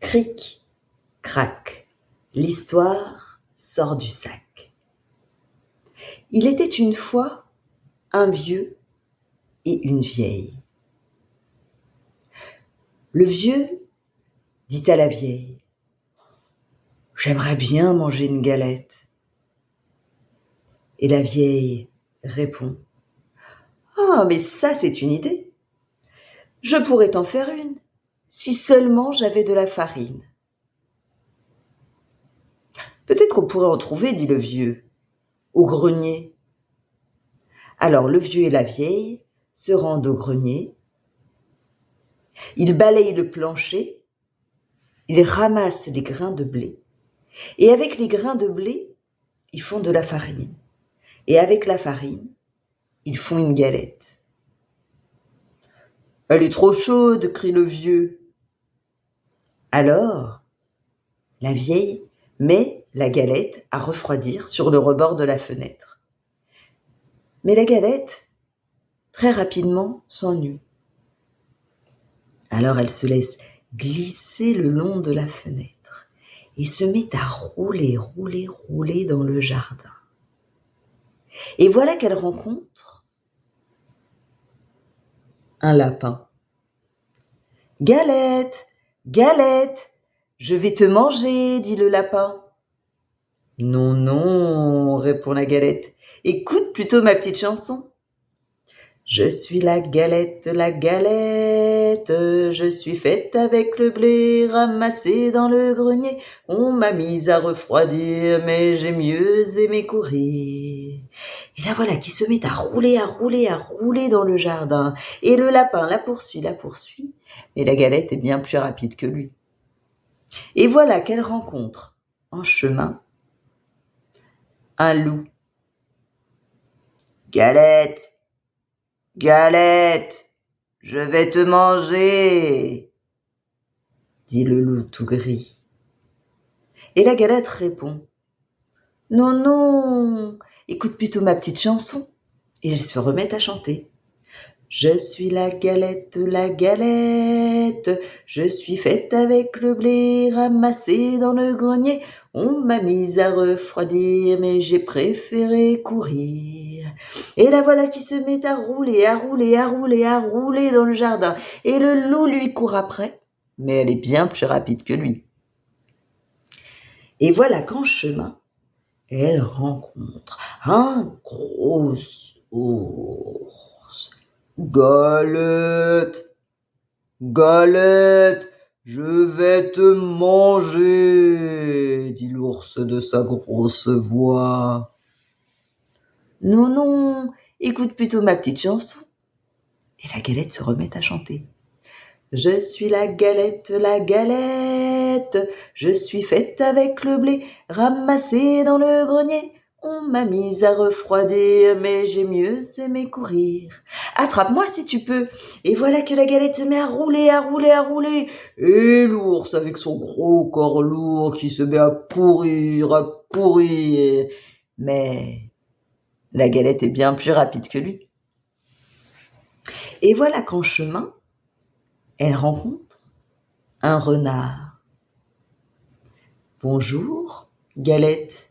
Cric, crac, l'histoire sort du sac. Il était une fois un vieux et une vieille. Le vieux dit à la vieille: « J'aimerais bien manger une galette. » Et la vieille répond: « Ah, mais ça c'est une idée. Je pourrais t'en faire une, si seulement j'avais de la farine. » Peut-être qu'on pourrait en trouver, dit le vieux, au grenier. Alors le vieux et la vieille se rendent au grenier. Ils balayent le plancher, ils ramassent les grains de blé. Et avec les grains de blé, ils font de la farine. Et avec la farine, ils font une galette. « Elle est trop chaude !» crie le vieux. Alors, la vieille met la galette à refroidir sur le rebord de la fenêtre. Mais la galette, très rapidement, s'ennuie. Alors elle se laisse glisser le long de la fenêtre et se met à rouler dans le jardin. Et voilà qu'elle rencontre un lapin. « Galette, galette, je vais te manger !» dit le lapin. « Non, non, répond la galette, écoute plutôt ma petite chanson. Je suis la galette, je suis faite avec le blé ramassé dans le grenier. On m'a mise à refroidir, mais j'ai mieux aimé courir. » Et la voilà qui se met à rouler dans le jardin. Et le lapin la poursuit, mais la galette est bien plus rapide que lui. Et voilà qu'elle rencontre en chemin un loup. « Galette, galette, je vais te manger !» dit le loup tout gris. Et la galette répond: « Non, non, écoute plutôt ma petite chanson. » Et elle se remet à chanter. « Je suis la galette, je suis faite avec le blé ramassé dans le grenier. On m'a mise à refroidir, mais j'ai préféré courir. » Et la voilà qui se met à rouler dans le jardin. Et le loup lui court après, mais elle est bien plus rapide que lui. Et voilà qu'en chemin, elle rencontre un gros ours. « Galette, galette, je vais te manger !» dit l'ours de sa grosse voix. « Non, non, écoute plutôt ma petite chanson. » Et la galette se remet à chanter. « Je suis la galette, je suis faite avec le blé ramassé dans le grenier. On m'a mise à refroidir, mais j'ai mieux aimé courir. Attrape-moi si tu peux. » Et voilà que la galette se met à rouler. Et l'ours, avec son gros corps lourd, qui se met à courir. Mais la galette est bien plus rapide que lui. Et voilà qu'en chemin, elle rencontre un renard. « Bonjour, galette, »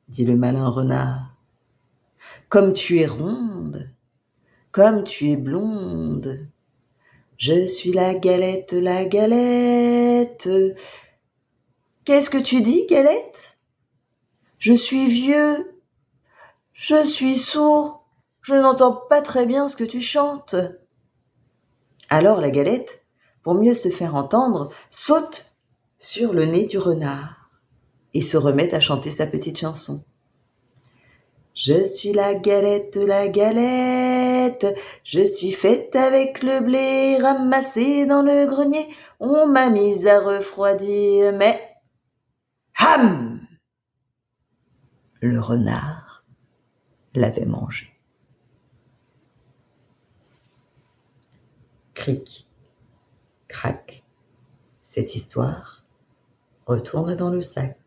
dit le malin renard. « Comme tu es ronde, comme tu es blonde, je suis la galette. » Qu'est-ce que tu dis, galette ? Je suis vieux, je suis sourd, je n'entends pas très bien ce que tu chantes. Alors la galette, pour mieux se faire entendre, saute sur le nez du renard et se remet à chanter sa petite chanson. « Je suis la galette, je suis faite avec le blé ramassé dans le grenier. On m'a mise à refroidir, mais... » Ham ! Le renard l'avait mangé. Cric, crac, cette histoire retourne dans le sac.